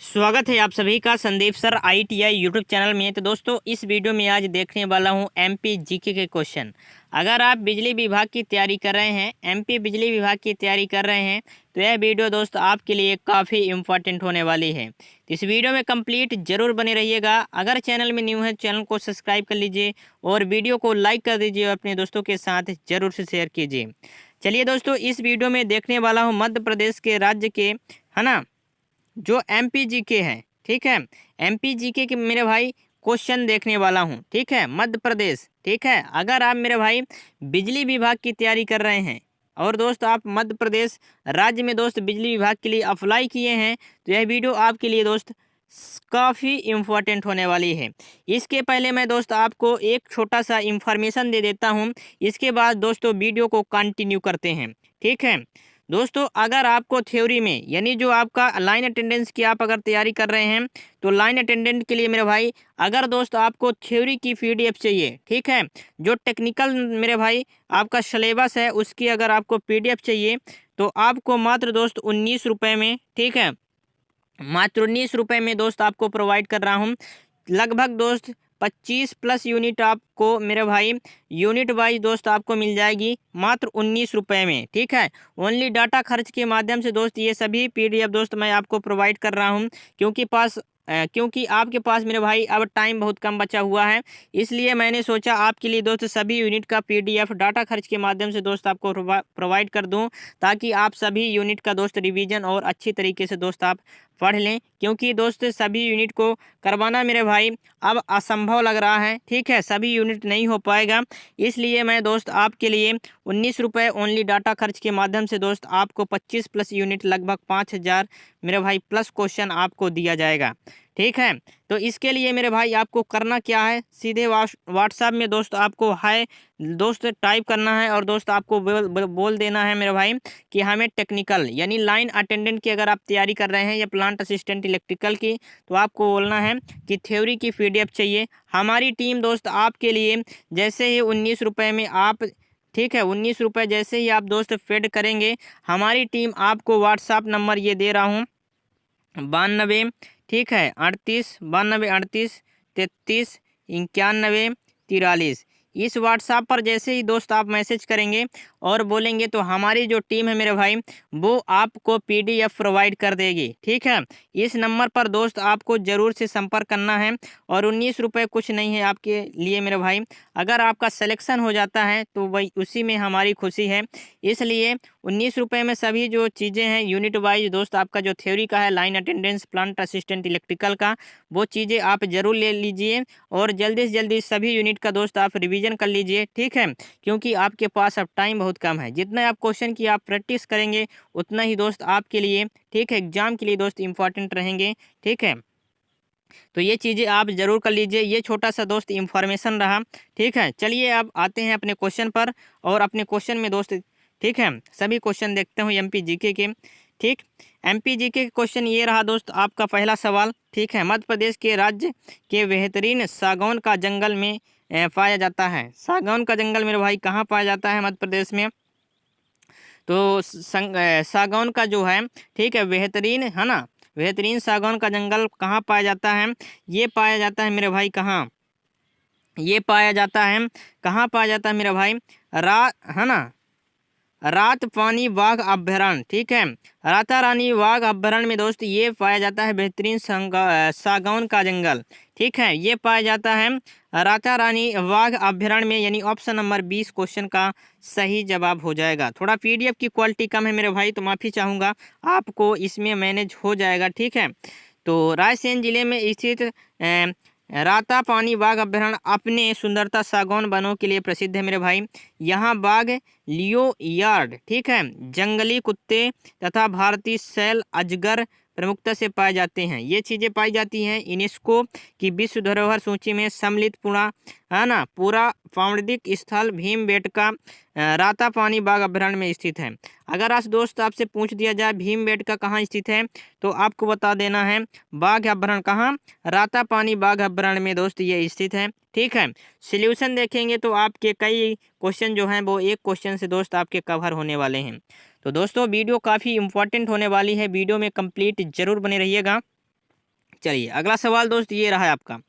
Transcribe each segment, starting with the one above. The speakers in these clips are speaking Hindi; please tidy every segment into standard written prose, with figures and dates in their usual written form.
स्वागत है आप सभी का Sandeep sir ITI YouTube channel में। तो दोस्तों इस वीडियो में आज देखने वाला हूं MP जीके के क्वेश्चन। अगर आप बिजली विभाग की तैयारी कर रहे हैं, MP बिजली विभाग की तैयारी कर रहे हैं, तो यह वीडियो दोस्त आपके लिए काफ़ी इम्पोर्टेंट होने वाली है। तो इस वीडियो में कंप्लीट जरूर बने रहिएगा। अगर चैनल में न्यू है चैनल को सब्सक्राइब कर लीजिए और वीडियो को लाइक कर दीजिए और अपने दोस्तों के साथ जरूर से शेयर कीजिए। चलिए दोस्तों इस वीडियो में देखने वाला हूँ मध्य प्रदेश के राज्य के, है ना, जो MPGK है, ठीक है, MPGK के मेरे भाई क्वेश्चन देखने वाला हूँ, ठीक है, मध्य प्रदेश, ठीक है। अगर आप मेरे भाई बिजली विभाग की तैयारी कर रहे हैं और दोस्त आप मध्य प्रदेश राज्य में दोस्त बिजली विभाग के लिए अप्लाई किए हैं, तो यह वीडियो आपके लिए दोस्त काफ़ी इम्पोर्टेंट होने वाली है। इसके पहले मैं दोस्त आपको एक छोटा सा इंफॉर्मेशन दे देता हूँ, इसके बाद दोस्तों वीडियो को कंटिन्यू करते हैं, ठीक है। दोस्तों अगर आपको थ्योरी में यानी जो आपका लाइन अटेंडेंस की आप अगर तैयारी कर रहे हैं, तो लाइन अटेंडेंट के लिए मेरे भाई अगर दोस्त आपको थ्योरी की PDF चाहिए, ठीक है, जो टेक्निकल मेरे भाई आपका सिलेबस है उसकी अगर आपको PDF चाहिए, तो आपको मात्र दोस्त 19 रुपये में, ठीक है, मात्र 19 रुपये में दोस्त आपको प्रोवाइड कर रहा हूँ। लगभग दोस्त 25+ यूनिट आपको मेरे भाई यूनिट वाइज दोस्त आपको मिल जाएगी मात्र 19 रुपये में, ठीक है। ओनली डाटा खर्च के माध्यम से दोस्त ये सभी PDF दोस्त मैं आपको प्रोवाइड कर रहा हूँ, क्योंकि आपके पास मेरे भाई अब टाइम बहुत कम बचा हुआ है, इसलिए मैंने सोचा आपके लिए दोस्त सभी यूनिट का PDF डाटा खर्च के माध्यम से दोस्त आपको प्रोवाइड कर दूं, ताकि आप सभी यूनिट का दोस्त रिवीजन और अच्छी तरीके से दोस्त आप पढ़ लें। क्योंकि दोस्त सभी यूनिट को करवाना मेरे भाई अब असंभव लग रहा है, ठीक है, सभी यूनिट नहीं हो पाएगा, इसलिए मैं दोस्त आपके लिए 19 रुपये ओनली डाटा खर्च के माध्यम से दोस्त आपको 25+ यूनिट लगभग 5000 मेरे भाई प्लस क्वेश्चन आपको दिया जाएगा, ठीक है। तो इसके लिए मेरे भाई आपको करना क्या है, सीधे व्हाट्सएप में दोस्त आपको हाय दोस्त टाइप करना है और दोस्त आपको बोल देना है मेरे भाई कि हमें टेक्निकल यानी लाइन अटेंडेंट की अगर आप तैयारी कर रहे हैं या प्लांट असिस्टेंट इलेक्ट्रिकल की, तो आपको बोलना है कि थ्योरी की PDF चाहिए। हमारी टीम दोस्त आपके लिए जैसे ही 19 रुपये में आप, ठीक है, 19 रुपये जैसे ही आप दोस्त फेड करेंगे, हमारी टीम आपको व्हाट्सएप नंबर ये दे रहा हूँ 92, ठीक है, 38 92 38 33 91 43। इस व्हाट्सएप पर जैसे ही दोस्त आप मैसेज करेंगे और बोलेंगे, तो हमारी जो टीम है मेरे भाई वो आपको PDF प्रोवाइड कर देगी, ठीक है। इस नंबर पर दोस्त आपको ज़रूर से संपर्क करना है और 19 रुपये कुछ नहीं है आपके लिए मेरे भाई। अगर आपका सिलेक्शन हो जाता है तो वही उसी में हमारी खुशी है, इसलिए 19 रुपये में सभी जो चीज़ें हैं यूनिट वाइज दोस्त आपका जो थ्योरी का है line attendance plant assistant electrical का, वो चीज़ें आप ज़रूर ले लीजिए और जल्दी से जल्दी सभी यूनिट का दोस्त आप रिवीजन कर लीजिए, ठीक है। क्योंकि आपके पास अब टाइम बहुत कम है, जितना आप क्वेश्चन की आप प्रैक्टिस करेंगे उतना ही दोस्त आपके लिए, ठीक है, एग्जाम के लिए दोस्त इंपॉर्टेंट रहेंगे, ठीक है। तो ये चीज़ें आप ज़रूर कर लीजिए। ये छोटा सा दोस्त इन्फॉर्मेशन रहा, ठीक है। चलिए अब आते हैं अपने क्वेश्चन पर और अपने क्वेश्चन में दोस्त, ठीक है, सभी क्वेश्चन देखते हूँ MPGK के, ठीक। MPGK के क्वेश्चन ये रहा दोस्त आपका पहला सवाल, ठीक है। मध्य प्रदेश के राज्य के बेहतरीन सागौन का जंगल में पाया जाता है। सागौन का जंगल मेरे भाई कहाँ पाया जाता है मध्य प्रदेश में, तो सागौन का जो है, ठीक है, बेहतरीन है ना, बेहतरीन सागौन का जंगल कहाँ पाया जाता है, ये पाया जाता है मेरे भाई कहाँ, ये पाया जाता है, कहाँ पाया जाता है मेरे भाई, है ना, रात पानी बाघ अभ्यारण्य, ठीक है, राता रानी बाघ अभ्यारण्य में दोस्त ये पाया जाता है बेहतरीन सागौन का जंगल, ठीक है, ये पाया जाता है राता रानी बाघ अभ्यारण्य में, यानी ऑप्शन नंबर 20 क्वेश्चन का सही जवाब हो जाएगा। थोड़ा PDF की क्वालिटी कम है मेरे भाई, तो माफ़ी चाहूँगा, आपको इसमें मैनेज हो जाएगा, ठीक है। तो रायसेन जिले में स्थित राता पानी बाघ अभ्यारण्य अपने सुंदरता सागौन वनों के लिए प्रसिद्ध है मेरे भाई। यहाँ बाघ, लियो यार्ड, ठीक है, जंगली कुत्ते तथा भारतीय सैल अजगर प्रमुखता से पाए जाते हैं। ये चीज़ें पाई जाती हैं यूनेस्को की विश्व धरोहर सूची में सम्मिलित पूरा, है ना, पूरा पाणिदिक स्थल भीमबेटका राता पानी बाघ अभ्यारण्य में स्थित है। अगर आज दोस्त आपसे पूछ दिया जाए भीमबेटका कहाँ स्थित है, तो आपको बता देना है बाघ अभ्यारण्य कहाँ, राता पानी बाघ अभ्यारण्य में दोस्त ये स्थित है, ठीक है। सॉल्यूशन देखेंगे तो आपके कई क्वेश्चन जो हैं वो एक क्वेश्चन से दोस्त आपके कवर होने वाले हैं। तो दोस्तों वीडियो काफ़ी इंपॉर्टेंट होने वाली है, वीडियो में कंप्लीट जरूर बने रहिएगा। चलिए अगला सवाल दोस्त ये रहा है आपका।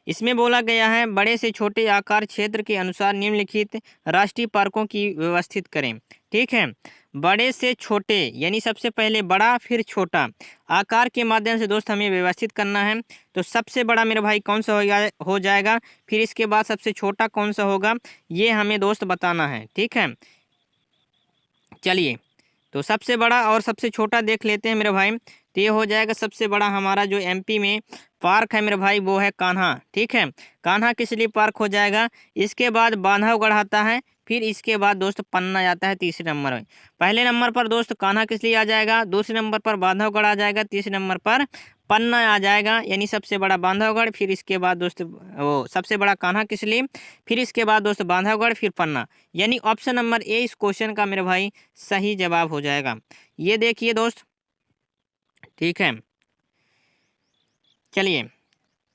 इसमें बोला गया है बड़े से छोटे आकार क्षेत्र के अनुसार निम्नलिखित राष्ट्रीय पार्कों की व्यवस्थित करें। ठीक है, बड़े से छोटे यानी सबसे पहले बड़ा फिर छोटा आकार के माध्यम से दोस्त हमें व्यवस्थित करना है। तो सबसे बड़ा मेरे भाई कौन सा हो जाएगा, फिर इसके बाद सबसे छोटा कौन सा होगा, ये हमें दोस्त बताना है। ठीक है, चलिए तो सबसे बड़ा और सबसे छोटा देख लेते हैं मेरे भाई। तो ये हो जाएगा सबसे बड़ा हमारा जो एमपी में पार्क है मेरे भाई, वो है कान्हा। ठीक है, कान्हा किस लिए पार्क हो जाएगा। इसके बाद बांधवगढ़ आता है, फिर इसके बाद दोस्त पन्ना आता है तीसरे नंबर में। पहले नंबर पर दोस्त कान्हा किस लिए आ जाएगा, दूसरे नंबर पर बांधवगढ़ आ जाएगा, तीसरे नंबर पर पन्ना आ जाएगा, यानी सबसे बड़ा बांधवगढ़, फिर इसके बाद दोस्त वो सबसे बड़ा कान्हा किस लिए, फिर इसके बाद दोस्त बांधवगढ़, फिर पन्ना, यानी ऑप्शन नंबर ए इस क्वेश्चन का मेरे भाई सही जवाब हो जाएगा। ये देखिए दोस्त। ठीक है, चलिए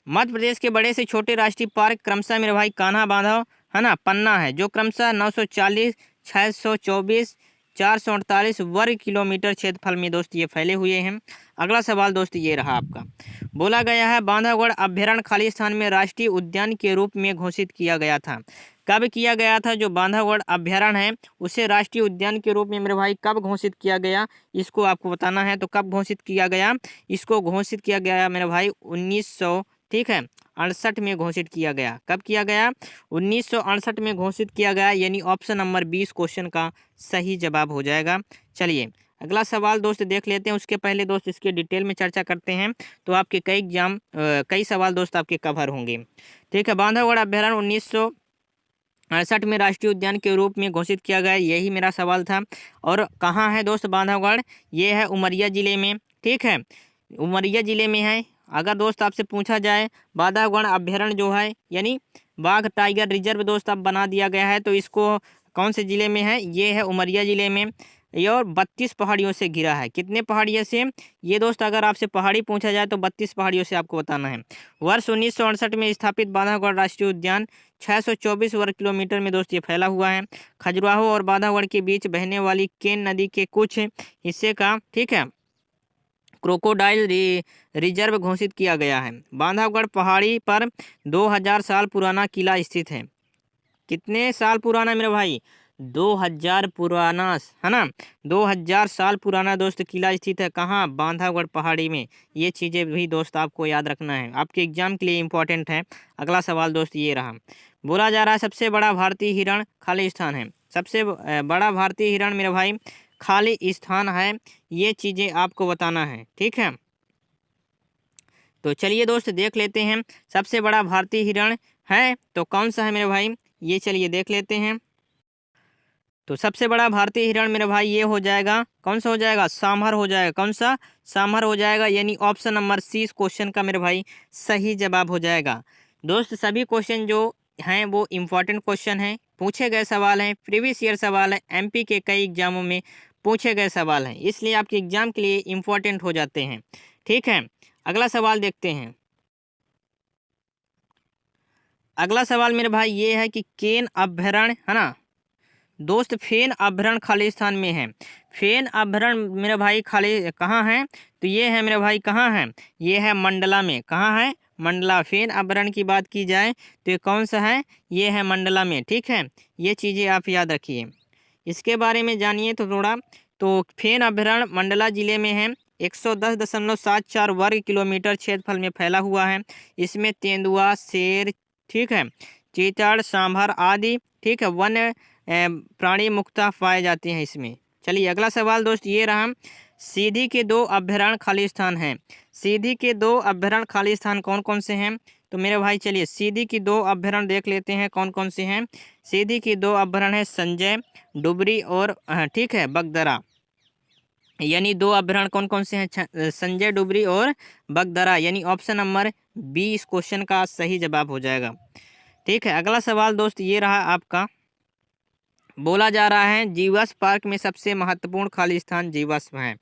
मध्य प्रदेश के बड़े से छोटे राष्ट्रीय पार्क क्रमशः मेरे भाई कान्हा, बांधव है ना, पन्ना है, जो क्रमशः 940, 624, 448 वर्ग किलोमीटर क्षेत्रफल में दोस्त ये फैले हुए हैं। अगला सवाल दोस्त ये रहा आपका। बोला गया है बांधवगढ़ अभ्यारण्य खाली स्थान में राष्ट्रीय उद्यान के रूप में घोषित किया गया था। कब किया गया था, जो बांधवगढ़ अभ्यारण्य है उसे राष्ट्रीय उद्यान के रूप में मेरे भाई कब घोषित किया गया, इसको आपको बताना है। तो कब घोषित किया गया, इसको घोषित किया गया मेरे भाई 1900, ठीक है, 68 में घोषित किया गया। कब किया गया, 1968 में घोषित किया गया, यानी ऑप्शन नंबर 20 क्वेश्चन का सही जवाब हो जाएगा। चलिए अगला सवाल दोस्त देख लेते हैं, उसके पहले दोस्त इसके डिटेल में चर्चा करते हैं, तो आपके कई सवाल दोस्त आपके कवर होंगे। ठीक है, बांधवगढ़ अभ्यारण्य 1968 में राष्ट्रीय उद्यान के रूप में घोषित किया गया, यही मेरा सवाल था। और कहाँ है दोस्त बांधवगढ़, ये है उमरिया जिले में। ठीक है, उमरिया जिले में है। अगर दोस्त आपसे पूछा जाए बांधवगढ़ अभ्यारण्य जो है यानी बाघ टाइगर रिजर्व दोस्त अब बना दिया गया है, तो इसको कौन से ज़िले में है, ये है उमरिया ज़िले में। ये और 32 पहाड़ियों से घिरा है। कितने पहाड़ियों से, ये दोस्त अगर आपसे पहाड़ी पूछा जाए तो 32 पहाड़ियों से आपको बताना है। वर्ष 1968 में स्थापित बांधवगढ़ राष्ट्रीय उद्यान 624 वर्ग किलोमीटर में दोस्त ये फैला हुआ है। खजुराहो और बांधवगढ़ के बीच बहने वाली केन नदी के कुछ हिस्से का, ठीक है, क्रोकोडाइल रिजर्व घोषित किया गया है। बांधवगढ़ पहाड़ी पर 2000 साल पुराना किला स्थित है। कितने साल पुराना मेरे भाई, 2000 पुराना है ना, 2000 साल पुराना दोस्त किला स्थित है। कहाँ, बांधवगढ़ पहाड़ी में। ये चीज़ें भी दोस्त आपको याद रखना है, आपके एग्जाम के लिए इम्पोर्टेंट है। अगला सवाल दोस्त ये रहा। बोला जा रहा है सबसे बड़ा भारतीय हिरण खाली स्थान है। सबसे बड़ा भारतीय हिरण मेरे भाई खाली स्थान है, ये चीज़ें आपको बताना है। ठीक है, तो चलिए दोस्त देख लेते हैं सबसे बड़ा भारतीय हिरण है तो कौन सा है मेरे भाई, ये चलिए देख लेते हैं। तो सबसे बड़ा भारतीय हिरण मेरे भाई ये हो जाएगा, कौन सा हो जाएगा, सांभर हो जाएगा। कौन सा, सांभर हो जाएगा, यानी ऑप्शन नंबर सी इस क्वेश्चन का मेरे भाई सही जवाब हो जाएगा। दोस्त सभी क्वेश्चन जो हैं वो इम्पोर्टेंट क्वेश्चन हैं, पूछे गए सवाल हैं, प्रीवियस ईयर सवाल है, एमपी के कई एग्जामों में पूछे गए सवाल हैं, इसलिए आपके एग्जाम के लिए इम्पोर्टेंट हो जाते हैं। ठीक है, अगला सवाल देखते हैं। अगला सवाल मेरे भाई ये है कि केन अभ्यारण्य है ना दोस्त, फेन अभ्यारण्य खाली स्थान में है। फेन अभ्यारण्य मेरे भाई खाली कहाँ है, तो ये है मेरे भाई कहाँ है, ये है मंडला में। कहाँ है, मंडला। फेन अभ्यारण्य की बात की जाए तो ये कौन सा है, ये है मंडला में। ठीक है, ये चीज़ें आप याद रखिए, इसके बारे में जानिए तो थोड़ा। तो फेन अभ्यारण्य मंडला जिले में है, 110.74 वर्ग किलोमीटर क्षेत्रफल में फैला हुआ है। इसमें तेंदुआ, शेर, ठीक है, चीतड़, सांभर आदि, ठीक है, वन प्राणी मुक्ता पाए जाते हैं इसमें। चलिए अगला सवाल दोस्त ये रहा। सीधी के 2 अभ्यारण्य खाली स्थान हैं। सीधी के 2 अभ्यारण्य खाली स्थान कौन कौन से हैं, तो मेरे भाई चलिए सीधी की 2 अभ्यारण्य देख लेते हैं कौन कौन से हैं। सीधी की 2 अभ्यारण्य है संजय, डुबरी और ठीक है बगदरा, यानी 2 अभ्यारण्य कौन कौन से हैं, संजय, डुबरी और बगदरा, यानी ऑप्शन नंबर बी इस क्वेश्चन का सही जवाब हो जाएगा। ठीक है, अगला सवाल दोस्त ये रहा आपका। बोला जा रहा है जीवाश्म पार्क में सबसे महत्वपूर्ण खाली स्थान जीवाश्म है।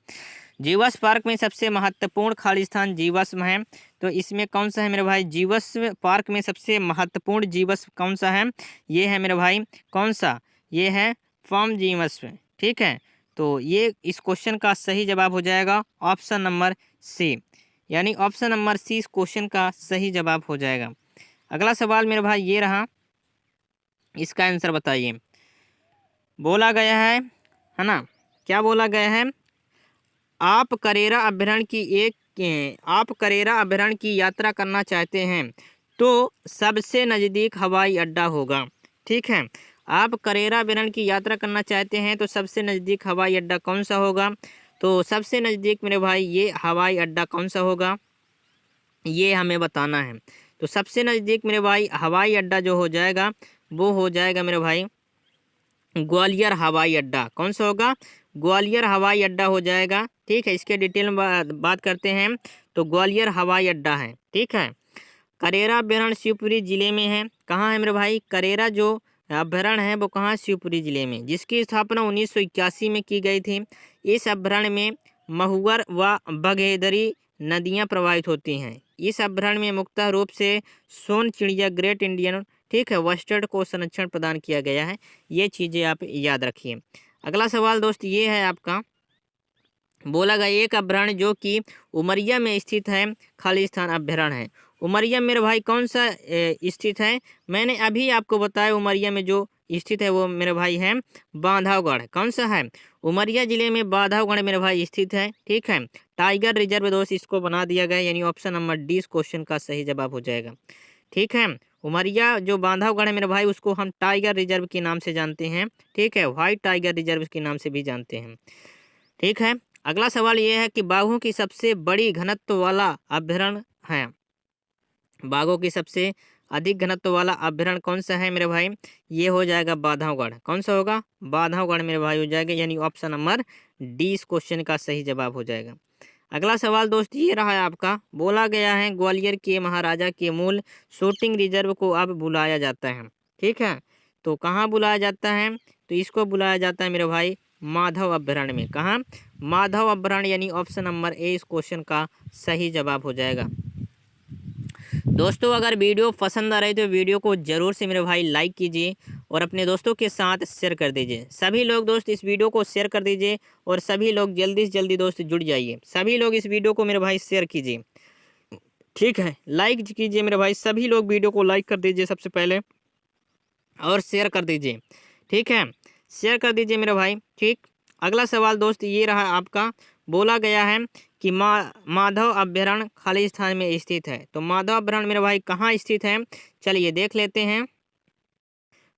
जीवाश्म पार्क में सबसे महत्वपूर्ण खाली स्थान जीवाश्म है, तो इसमें कौन सा है मेरे भाई, जीवाश्म पार्क में सबसे महत्वपूर्ण जीवाश्म कौन सा है, ये है मेरे भाई कौन सा, ये है फॉर्म जीवाश्म। ठीक है, तो ये इस क्वेश्चन का सही जवाब हो जाएगा ऑप्शन नंबर सी, यानी ऑप्शन नंबर सी इस क्वेश्चन का सही जवाब हो जाएगा। अगला सवाल मेरे भाई ये रहा, इसका आंसर बताइए। बोला गया है ना, क्या बोला गया है? आप करेरा अभ्यारण्य की यात्रा करना चाहते हैं तो सबसे नज़दीक हवाई अड्डा होगा। ठीक है, आप करेरा अभ्यारण्य की यात्रा करना चाहते हैं तो सबसे नज़दीक हवाई अड्डा कौन सा होगा? तो सबसे नज़दीक मेरे भाई ये हवाई अड्डा कौन सा होगा, ये हमें बताना है। तो सबसे नज़दीक मेरे भाई हवाई अड्डा जो हो जाएगा वो हो जाएगा मेरे भाई ग्वालियर हवाई अड्डा। कौन सा होगा? ग्वालियर हवाई अड्डा हो जाएगा। ठीक है, इसके डिटेल में बात करते हैं तो ग्वालियर हवाई अड्डा है। ठीक है, करेरा अभ्यारण्य शिवपुरी जिले में है। कहाँ है मेरे भाई? करेरा जो अभ्यारण्य है वो कहाँ? शिवपुरी जिले में, जिसकी स्थापना 1981 में की गई थी। इस अभ्यारण्य में महुवर व बघेदरी नदियाँ प्रवाहित होती हैं। इस अभ्यारण्य में मुख्य रूप से सोन चिड़िया, ग्रेट इंडियन, ठीक है, वस्टर्ड को संरक्षण प्रदान किया गया है। ये चीज़ें आप याद रखिए। अगला सवाल दोस्त ये है आपका, बोला गया एक अभ्यारण्य जो कि उमरिया में स्थित है खालिस्तान अभ्यारण्य है। उमरिया मेरे भाई कौन सा स्थित है? मैंने अभी आपको बताया उमरिया में जो स्थित है वो मेरे भाई है बांधवगढ़। कौन सा है? उमरिया जिले में बांधवगढ़ मेरे भाई स्थित है। ठीक है, टाइगर रिजर्व दोस्त इसको बना दिया गया, यानी ऑप्शन नंबर डी इस क्वेश्चन का सही जवाब हो जाएगा। ठीक है, उमरिया जो बांधवगढ़ है मेरे भाई उसको हम टाइगर रिजर्व के नाम से जानते हैं। ठीक है, व्हाइट टाइगर रिजर्व के नाम से भी जानते हैं। ठीक है, अगला सवाल ये है कि बाघों की सबसे बड़ी घनत्व वाला अभ्यारण्य है। बाघों की सबसे अधिक घनत्व वाला अभ्यारण्य कौन सा है मेरे भाई? ये हो जाएगा बांधवगढ़। कौन सा होगा? बांधवगढ़ मेरे भाई हो जाएगा, यानी ऑप्शन नंबर डी इस क्वेश्चन का सही जवाब हो जाएगा। अगला सवाल दोस्त ये रहा है आपका, बोला गया है ग्वालियर के महाराजा के मूल शूटिंग रिजर्व को अब बुलाया जाता है। ठीक है, तो कहाँ बुलाया जाता है? तो इसको बुलाया जाता है मेरे भाई माधव अभ्यारण्य में। कहाँ? माधव अभ्यारण्य, यानी ऑप्शन नंबर ए इस क्वेश्चन का सही जवाब हो जाएगा। दोस्तों अगर वीडियो पसंद आ रही तो वीडियो को ज़रूर से मेरे भाई लाइक कीजिए और अपने दोस्तों के साथ शेयर कर दीजिए। सभी लोग दोस्त इस वीडियो को शेयर कर दीजिए और सभी लोग जल्दी से जल्दी दोस्त जुड़ जाइए। सभी लोग इस वीडियो को मेरे भाई शेयर कीजिए। ठीक है, लाइक कीजिए मेरे भाई, सभी लोग वीडियो को लाइक कर दीजिए सबसे पहले और शेयर कर दीजिए। ठीक है, शेयर कर दीजिए मेरे भाई। ठीक, अगला सवाल दोस्त ये रहा आपका, बोला गया है कि माधव अभ्यारण्य खालिस्तान में स्थित है। तो माधव अभ्यारण्य मेरे भाई कहाँ स्थित है? चलिए देख लेते हैं।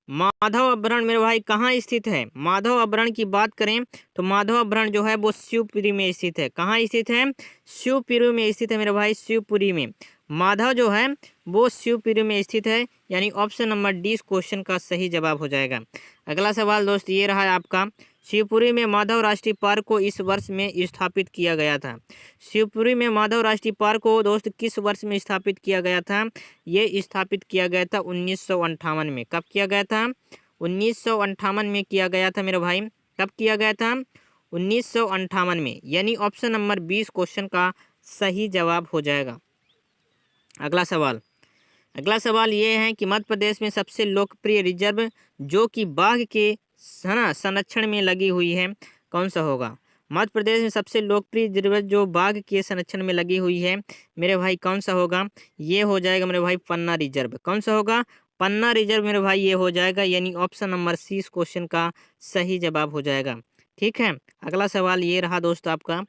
माधव अभ्यारण्य मेरे भाई कहाँ स्थित है? माधव अभ्यारण्य की बात करें तो माधव अभ्यारण्य जो है वो शिवपुरी में स्थित है। कहाँ स्थित है? शिवपुरी में स्थित है मेरे भाई, शिवपुरी में। माधव जो है वो शिवपुरी में स्थित है, यानी ऑप्शन नंबर डी इस क्वेश्चन का सही जवाब हो जाएगा। अगला सवाल दोस्त ये रहा है आपका, शिवपुरी में माधव राष्ट्रीय पार्क को इस वर्ष में स्थापित किया गया था। शिवपुरी में माधव राष्ट्रीय पार्क को दोस्त किस वर्ष में स्थापित किया गया था? ये स्थापित किया गया था 1958 में। कब किया गया था? 1958 में किया गया था मेरे भाई। कब किया गया था? 1958 में, यानी ऑप्शन नंबर 20 क्वेश्चन का सही जवाब हो जाएगा। अगला सवाल ये है कि मध्य प्रदेश में सबसे लोकप्रिय रिजर्व जो कि बाघ के संरक्षण में लगी हुई है कौन सा होगा? मध्य प्रदेश में सबसे लोकप्रिय रिजर्व जो बाघ के संरक्षण में लगी हुई है मेरे भाई कौन सा होगा? ये हो जाएगा मेरे भाई पन्ना रिजर्व। कौन सा होगा? पन्ना रिजर्व मेरे भाई ये हो जाएगा, यानी ऑप्शन नंबर सी इस क्वेश्चन का सही जवाब हो जाएगा। ठीक है, अगला सवाल ये रहा दोस्त आपका,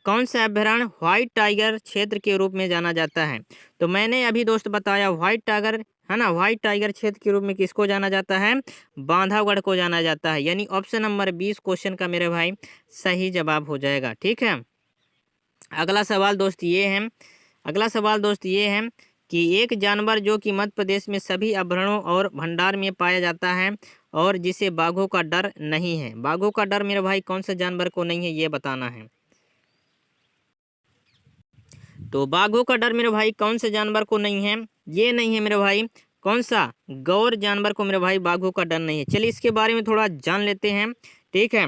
कौन सा अभ्यारण्य व्हाइट टाइगर क्षेत्र के रूप में जाना जाता है? तो मैंने अभी दोस्त बताया व्हाइट टाइगर है ना, व्हाइट टाइगर क्षेत्र के रूप में किसको जाना जाता है? बांधवगढ़ को जाना जाता है, यानी ऑप्शन नंबर 20 क्वेश्चन का मेरे भाई सही जवाब हो जाएगा। ठीक है, अगला सवाल दोस्त ये है कि एक जानवर जो कि मध्य प्रदेश में सभी अभ्यारण्यों और भंडार में पाया जाता है और जिसे बाघों का डर नहीं है। बाघों का डर मेरे भाई कौन सा जानवर को नहीं है, ये बताना है। तो बाघों का डर मेरे भाई कौन से जानवर को नहीं है? ये नहीं है मेरे भाई, कौन सा? गौर जानवर को मेरे भाई बाघों का डर नहीं है। चलिए इसके बारे में थोड़ा जान लेते हैं। ठीक है,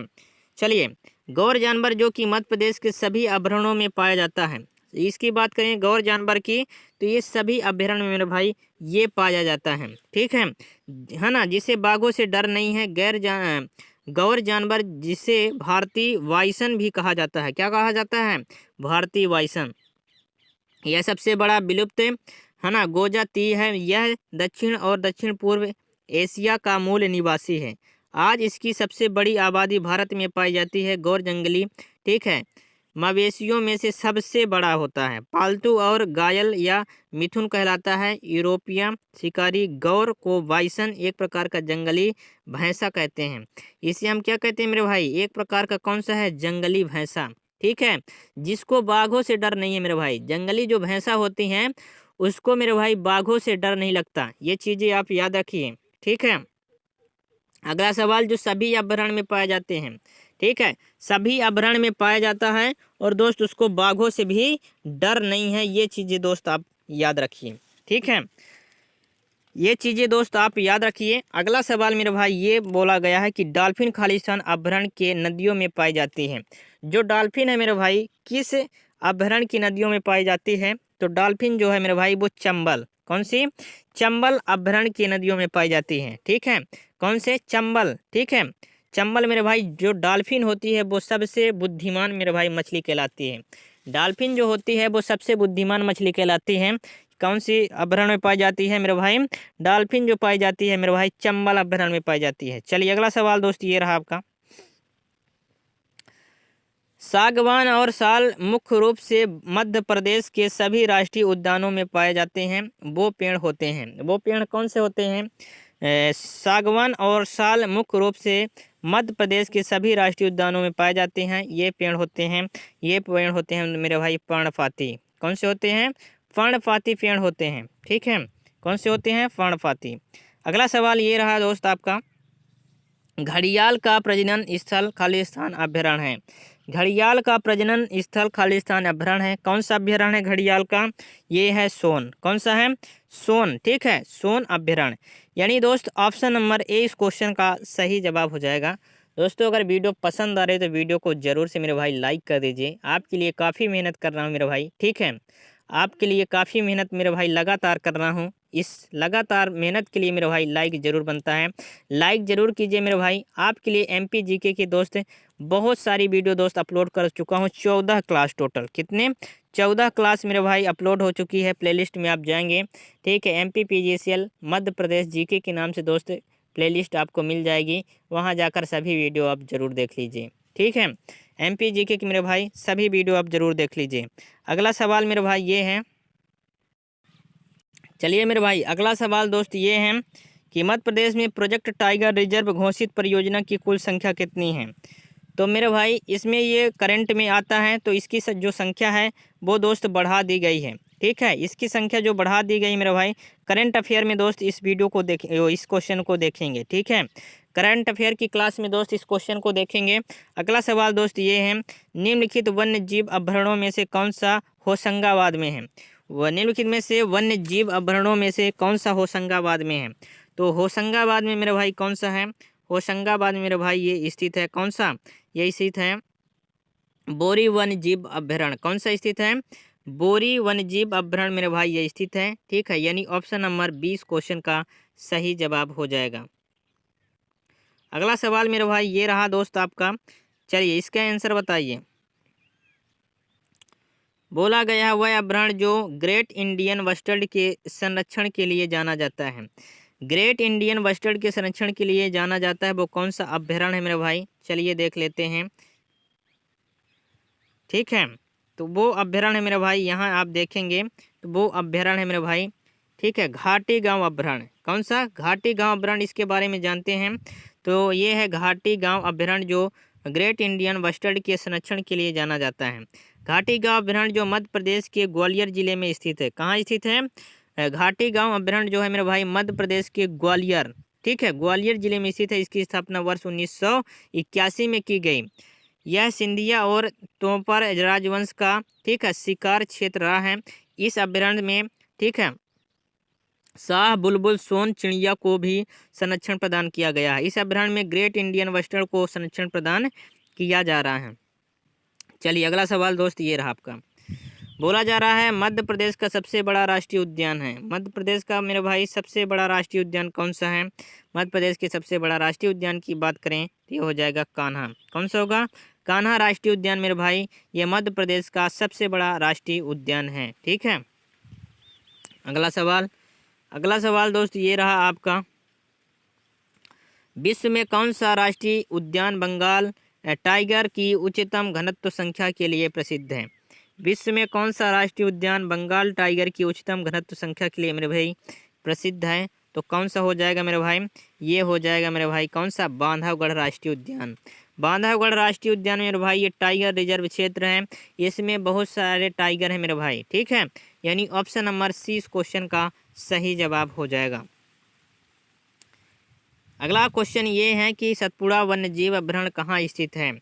चलिए गौर जानवर जो कि मध्य प्रदेश के सभी अभ्यारण्यों में पाया जाता है, इसकी बात करें गौर जानवर की तो ये सभी अभ्यारण्य में मेरे भाई ये पाया जाता है। ठीक है ना, जिसे बाघों से डर नहीं है, गौर जानवर जिसे भारतीय बाइसन भी कहा जाता है। क्या कहा जाता है? भारतीय बाइसन। यह सबसे बड़ा विलुप्त है ना गोजाती है। यह दक्षिण और दक्षिण पूर्व एशिया का मूल निवासी है। आज इसकी सबसे बड़ी आबादी भारत में पाई जाती है। गौर जंगली, ठीक है, मवेशियों में से सबसे बड़ा होता है। पालतू और घायल या मिथुन कहलाता है। यूरोपीय शिकारी गौर को बाइसन, एक प्रकार का जंगली भैंसा कहते हैं। इसे हम क्या कहते हैं मेरे भाई? एक प्रकार का कौन सा है? जंगली भैंसा, ठीक है, जिसको बाघों से डर नहीं है मेरे भाई। जंगली जो भैंसा होती हैं उसको मेरे भाई बाघों से डर नहीं लगता। ये चीजें आप याद रखिए, ठीक है। अगला सवाल, जो सभी अभ्यारण्य में पाए जाते हैं, ठीक है, सभी अभ्यारण्य में पाया जाता है और दोस्त उसको बाघों से भी डर नहीं है। ये चीजें दोस्त आप याद रखिए, ठीक है, ये चीजें दोस्त आप याद रखिए। अगला सवाल मेरे भाई ये बोला गया है कि डॉल्फिन खालिस्तान अभ्यारण्य के नदियों में पाई जाती है। जो डॉल्फिन है मेरे भाई किस अभ्यारण्य की नदियों में पाई जाती है? तो डॉल्फिन जो है मेरे भाई वो चंबल, कौन सी? चंबल अभ्यारण्य की नदियों में पाई जाती है, ठीक है। कौन से? चंबल, ठीक है। चंबल मेरे भाई जो डॉल्फिन होती है वो सबसे बुद्धिमान मेरे भाई मछली कहलाती है। डॉल्फिन जो होती है वो सबसे बुद्धिमान मछली कहलाती है। कौन सी अभ्यारण्य में पाई जाती है मेरे भाई? डॉल्फिन जो पाई जाती है मेरे भाई चंबल अभ्यारण्य में पाई जाती है। चलिए अगला सवाल दोस्त ये रहा आपका। सागवान और साल मुख्य रूप से मध्य प्रदेश के सभी राष्ट्रीय उद्यानों में पाए जाते हैं। वो पेड़ होते हैं, वो पेड़ कौन से होते हैं? सागवान और साल मुख्य रूप से मध्य प्रदेश के सभी राष्ट्रीय उद्यानों में पाए जाते हैं। ये पेड़ होते हैं, ये पेड़ होते हैं मेरे भाई पर्णपाती। कौन से होते हैं? पर्णपाती पेड़ होते हैं, ठीक है। कौन से होते हैं? पर्णपाती। अगला सवाल ये रहा दोस्त आपका। घड़ियाल का प्रजनन स्थल खालिस्तान अभ्यारण्य है। घड़ियाल का प्रजनन स्थल खालिस्तान अभ्यारण्य है। कौन सा अभ्यारण्य है घड़ियाल का? ये है सोन। कौन सा है? सोन, ठीक है, सोन अभ्यारण्य। यानी दोस्त ऑप्शन नंबर ए इस क्वेश्चन का सही जवाब हो जाएगा। दोस्तों अगर वीडियो पसंद आ रही है तो वीडियो को जरूर से मेरे भाई लाइक कर दीजिए। आपके लिए काफ़ी मेहनत कर रहा हूँ मेरे भाई, ठीक है, आपके लिए काफ़ी मेहनत मेरे भाई लगातार कर रहा हूँ। इस लगातार मेहनत के लिए मेरे भाई लाइक ज़रूर बनता है। लाइक ज़रूर कीजिए मेरे भाई। आपके लिए एमपी जीके के दोस्त बहुत सारी वीडियो दोस्त अपलोड कर चुका हूँ। 14 क्लास टोटल, कितने? 14 क्लास मेरे भाई अपलोड हो चुकी है। प्लेलिस्ट में आप जाएंगे, ठीक है, MP PGCL Madhya Pradesh GK के नाम से दोस्त प्लेलिस्ट आपको मिल जाएगी। वहाँ जाकर सभी वीडियो आप ज़रूर देख लीजिए, ठीक है। एमपी जीके के मेरे भाई सभी वीडियो आप ज़रूर देख लीजिए। अगला सवाल मेरे भाई ये है, चलिए मेरे भाई अगला सवाल दोस्त ये है कि मध्य प्रदेश में प्रोजेक्ट टाइगर रिजर्व घोषित परियोजना की कुल संख्या कितनी है? तो मेरे भाई इसमें ये करंट में आता है तो इसकी जो संख्या है वो दोस्त बढ़ा दी गई है, ठीक है। इसकी संख्या जो बढ़ा दी गई मेरे भाई करंट अफेयर में दोस्त इस वीडियो को देख इस क्वेश्चन को देखेंगे, ठीक है। करंट अफेयर की क्लास में दोस्त इस क्वेश्चन को देखेंगे। अगला सवाल दोस्त ये है, निम्नलिखित वन्य जीव अभ्यारण्यों में से कौन सा होशंगाबाद में है? वह निम्नलिखित में से वन्य जीव अभ्यारण्यों में से कौन सा होशंगाबाद में है? तो होशंगाबाद में मेरे भाई कौन सा है? होशंगाबाद में मेरे भाई ये स्थित है, कौन सा? ये स्थित है बोरी वन्य जीव अभ्यारण्य। कौन सा स्थित है? बोरी वन्य जीव अभ्यारण्य मेरे भाई ये स्थित है, ठीक है। यानी ऑप्शन नंबर 20 क्वेश्चन का सही जवाब हो जाएगा। अगला सवाल मेरे भाई ये रहा दोस्त आपका। चलिए इसका आंसर बताइए। बोला गया है वह अभ्यारण्य जो ग्रेट इंडियन बस्टर्ड के संरक्षण के लिए जाना जाता है। ग्रेट इंडियन बस्टर्ड के संरक्षण के लिए जाना जाता है वो कौन सा अभ्यारण्य है मेरे भाई? चलिए देख लेते हैं, ठीक है। तो वो अभ्यारण्य है मेरे भाई, यहाँ आप देखेंगे तो वो अभ्यारण्य है मेरे भाई, ठीक है, घाटी गांव अभ्यारण्य। कौन सा? घाटी गांव अभ्यारण्य। इसके बारे में जानते हैं तो ये है घाटी गांव अभ्यारण्य जो ग्रेट इंडियन बस्टर्ड के संरक्षण के लिए जाना जाता है। घाटी गांव अभ्यारण्य जो मध्य प्रदेश के ग्वालियर जिले में स्थित है। कहाँ स्थित है? घाटी गांव अभ्यारण्य जो है मेरे भाई मध्य प्रदेश के ग्वालियर, ठीक है, ग्वालियर जिले में स्थित है। इसकी स्थापना वर्ष 1981 में की गई। यह सिंधिया और तोपर राजवंश का, ठीक है, शिकार क्षेत्र रहा है। इस अभ्यारण्य में, ठीक है, शाह बुलबुल सोन चिड़िया को भी संरक्षण प्रदान किया गया है। इस अभ्यारण्य में ग्रेट इंडियन बस्टर्ड को संरक्षण प्रदान किया जा रहा है। चलिए अगला सवाल दोस्त ये रहा आपका। बोला जा रहा है मध्य प्रदेश का सबसे बड़ा राष्ट्रीय उद्यान है। मध्य प्रदेश का मेरे भाई सबसे बड़ा राष्ट्रीय उद्यान कौन सा है? मध्य प्रदेश के सबसे बड़ा राष्ट्रीय उद्यान की बात करें तो ये हो जाएगा कान्हा। कौन सा होगा? कान्हा राष्ट्रीय उद्यान मेरे भाई ये मध्य प्रदेश का सबसे बड़ा राष्ट्रीय उद्यान है। ठीक है, अगला सवाल दोस्त ये रहा आपका, विश्व में कौन सा राष्ट्रीय उद्यान बंगाल टाइगर की उच्चतम घनत्व संख्या के लिए प्रसिद्ध है? विश्व में कौन सा राष्ट्रीय उद्यान बंगाल टाइगर की उच्चतम घनत्व संख्या के लिए मेरे भाई प्रसिद्ध है? तो कौन सा हो जाएगा मेरे भाई? ये हो जाएगा मेरे भाई कौन सा? बांधवगढ़ राष्ट्रीय उद्यान। बांधवगढ़ राष्ट्रीय उद्यान मेरे भाई ये टाइगर रिजर्व क्षेत्र है, इसमें बहुत सारे टाइगर हैं मेरे भाई। ठीक है, यानी ऑप्शन नंबर सी इस क्वेश्चन का सही जवाब हो जाएगा। अगला क्वेश्चन ये है कि सतपुड़ा वन्यजीव अभयारण्य कहाँ स्थित है?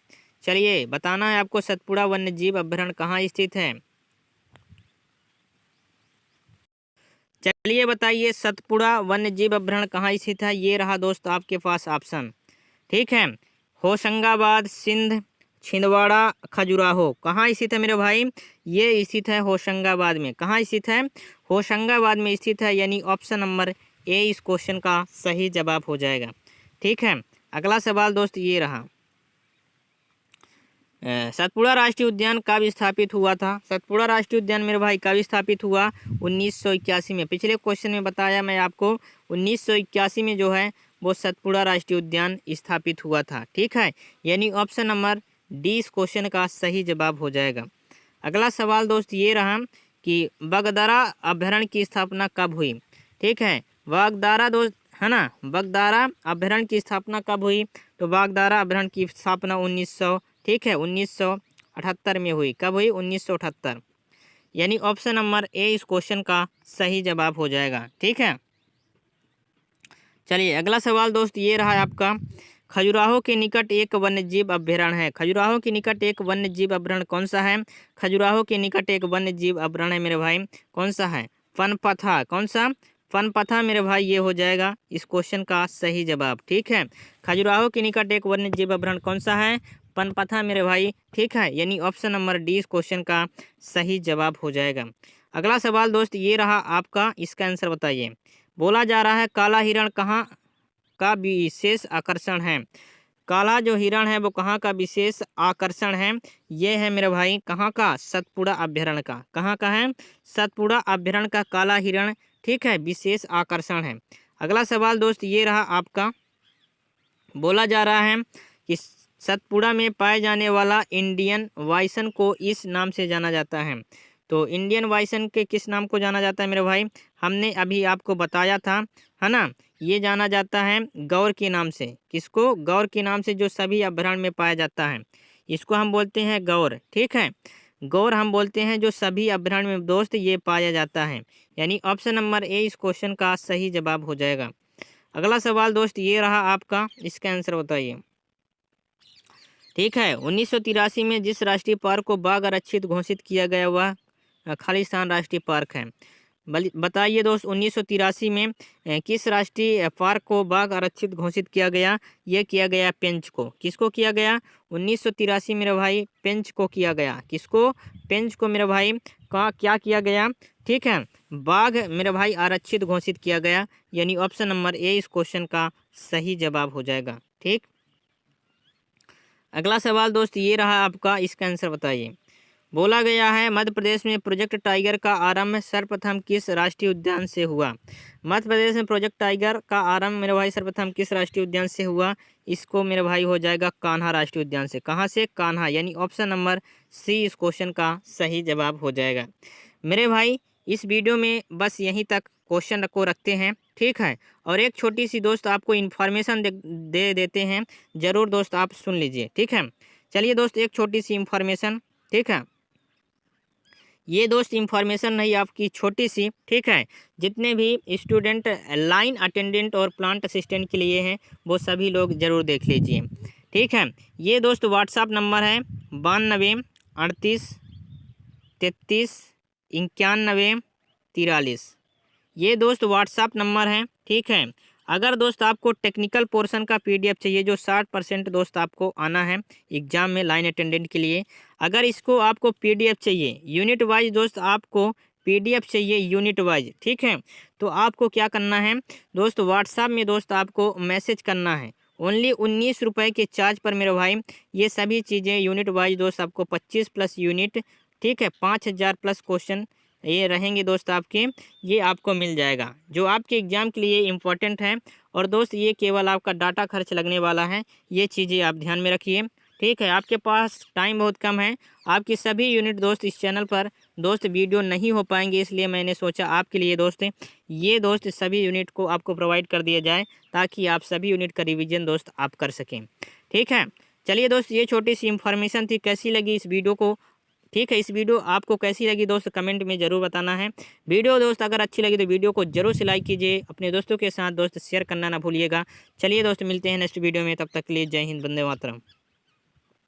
चलिए बताना है आपको सतपुड़ा वन्यजीव अभयारण्य कहाँ स्थित है। चलिए बताइए सतपुड़ा वन्यजीव अभयारण्य कहाँ स्थित है। ये रहा दोस्त आपके पास ऑप्शन। ठीक है, होशंगाबाद, सिंध, छिंदवाड़ा, खजुराहो। कहाँ स्थित है मेरे भाई? ये स्थित है होशंगाबाद में। कहाँ स्थित है? होशंगाबाद में स्थित है, यानी ऑप्शन नंबर ए इस क्वेश्चन का सही जवाब हो जाएगा। ठीक है, अगला सवाल दोस्त ये रहा, सतपुड़ा राष्ट्रीय उद्यान कब स्थापित हुआ था? सतपुड़ा राष्ट्रीय उद्यान मेरे भाई कब स्थापित हुआ? 1981 में। पिछले क्वेश्चन में बताया मैं आपको 1981 में जो है वो सतपुड़ा राष्ट्रीय उद्यान स्थापित हुआ था। ठीक है, यानी ऑप्शन नंबर डी इस क्वेश्चन का सही जवाब हो जाएगा। अगला सवाल दोस्त ये रहा कि बगदारा अभयारण्य की स्थापना कब हुई? ठीक है, बगदारा दोस्त है ना, बगदारा अभयारण्य की स्थापना कब हुई? तो बगदारा अभयारण्य की स्थापना 1978 में हुई। कब हुई? 1978, यानी ऑप्शन नंबर ए इस क्वेश्चन का सही जवाब हो जाएगा। ठीक है, चलिए अगला सवाल दोस्त ये रहा आपका, खजुराहो के निकट एक वन्यजीव अभयारण्य है। खजुराहो के निकट एक वन्यजीव अभयारण्य कौन सा है? खजुराहो के निकट एक वन्यजीव अभयारण्य मेरे भाई कौन सा है? पनपथा। कौन सा? पनपथा मेरे भाई ये हो जाएगा इस क्वेश्चन का सही जवाब। ठीक है, खजुराहो के निकट एक वन्यजीव अभयारण्य कौन सा है? पनपथा मेरे भाई। ठीक है, यानी ऑप्शन नंबर डी इस क्वेश्चन का सही जवाब हो जाएगा। अगला सवाल दोस्त ये रहा आपका, इसका आंसर बताइए। बोला जा रहा है काला हिरण कहाँ का विशेष आकर्षण है? काला जो हिरण है वो कहाँ का विशेष आकर्षण है? ये है मेरे भाई कहाँ का? सतपुड़ा अभयारण्य का। कहाँ का है? सतपुड़ा अभयारण्य का काला हिरण ठीक है विशेष आकर्षण है। अगला सवाल दोस्त ये रहा आपका, बोला जा रहा है कि सतपुड़ा में पाए जाने वाला इंडियन बाइसन को इस नाम से जाना जाता है। तो इंडियन बाइसन के किस नाम को जाना जाता है मेरे भाई? हमने अभी आपको बताया था है ना, ये जाना जाता है गौर के नाम से। किसको? गौर के नाम से, जो सभी अभयारण्य में पाया जाता है इसको हम बोलते हैं गौर। ठीक है, गौर हम बोलते हैं जो सभी अभयारण्य में दोस्त ये पाया जाता है, यानी ऑप्शन नंबर ए इस क्वेश्चन का सही जवाब हो जाएगा। अगला सवाल दोस्त ये रहा आपका, इसका आंसर बताइए। ठीक है, 1983 में जिस राष्ट्रीय पार्क को बाघ आरक्षित घोषित किया गया वह खालिस्तान राष्ट्रीय पार्क है। बताइए दोस्त 1983 में किस राष्ट्रीय पार्क को बाघ आरक्षित घोषित किया गया? ये किया गया पेंच को। किसको किया गया? 1983 मेरे भाई पेंच को किया गया। किसको? पेंच को मेरे भाई का क्या किया गया? ठीक है, बाघ मेरे भाई आरक्षित घोषित किया गया, यानी ऑप्शन नंबर ए इस क्वेश्चन का सही जवाब हो जाएगा। ठीक, अगला सवाल दोस्त ये रहा आपका, इसका आंसर बताइए। बोला गया है मध्य प्रदेश में प्रोजेक्ट टाइगर का आरंभ सर्वप्रथम किस राष्ट्रीय उद्यान से हुआ? मध्य प्रदेश में प्रोजेक्ट टाइगर का आरंभ मेरे भाई सर्वप्रथम किस राष्ट्रीय उद्यान से हुआ? इसको मेरे भाई हो जाएगा कान्हा राष्ट्रीय उद्यान से। कहाँ से? कान्हा, यानी ऑप्शन नंबर सी इस क्वेश्चन का सही जवाब हो जाएगा। मेरे भाई इस वीडियो में बस यहीं तक क्वेश्चन को रखते हैं। ठीक है, और एक छोटी सी दोस्त आपको इन्फॉर्मेशन दे देते हैं, ज़रूर दोस्त आप सुन लीजिए। ठीक है, चलिए दोस्त एक छोटी सी इन्फॉर्मेशन। ठीक है, ये दोस्त इन्फॉर्मेशन नहीं आपकी छोटी सी। ठीक है, जितने भी स्टूडेंट लाइन अटेंडेंट और प्लांट असिस्टेंट के लिए हैं वो सभी लोग ज़रूर देख लीजिए। ठीक है, ये दोस्त व्हाट्सअप नंबर है 92 38 33 91 43। ये दोस्त व्हाट्सअप नंबर है। ठीक है, अगर दोस्त आपको टेक्निकल पोर्शन का पीडीएफ चाहिए जो 60% दोस्त आपको आना है एग्जाम में लाइन अटेंडेंट के लिए, अगर इसको आपको पीडीएफ चाहिए यूनिट वाइज दोस्त, आपको पीडीएफ चाहिए यूनिट वाइज। ठीक है, तो आपको क्या करना है दोस्त, व्हाट्सएप में दोस्त आपको मैसेज करना है। ओनली 19 रुपये के चार्ज पर मेरे भाई ये सभी चीज़ें यूनिट वाइज दोस्त आपको 25 प्लस यूनिट, ठीक है, 5000 प्लस क्वेश्चन ये रहेंगे दोस्त आपके, ये आपको मिल जाएगा जो आपके एग्ज़ाम के लिए इम्पोर्टेंट है। और दोस्त ये केवल आपका डाटा खर्च लगने वाला है, ये चीज़ें आप ध्यान में रखिए, ठीक है। आपके पास टाइम बहुत कम है, आपकी सभी यूनिट दोस्त इस चैनल पर दोस्त वीडियो नहीं हो पाएंगे, इसलिए मैंने सोचा आपके लिए दोस्त ये दोस्त सभी यूनिट को आपको प्रोवाइड कर दिया जाए ताकि आप सभी यूनिट का रिवीजन दोस्त आप कर सकें, ठीक है। चलिए दोस्त ये छोटी सी इन्फॉर्मेशन थी, कैसी लगी इस वीडियो को, ठीक है। इस वीडियो आपको कैसी लगी दोस्त कमेंट में ज़रूर बताना है। वीडियो दोस्त अगर अच्छी लगी तो वीडियो को जरूर से लाइक कीजिए, अपने दोस्तों के साथ दोस्त शेयर करना ना भूलिएगा। चलिए दोस्त मिलते हैं नेक्स्ट वीडियो में, तब तक के लिए जय हिंद, वंदे मातरम।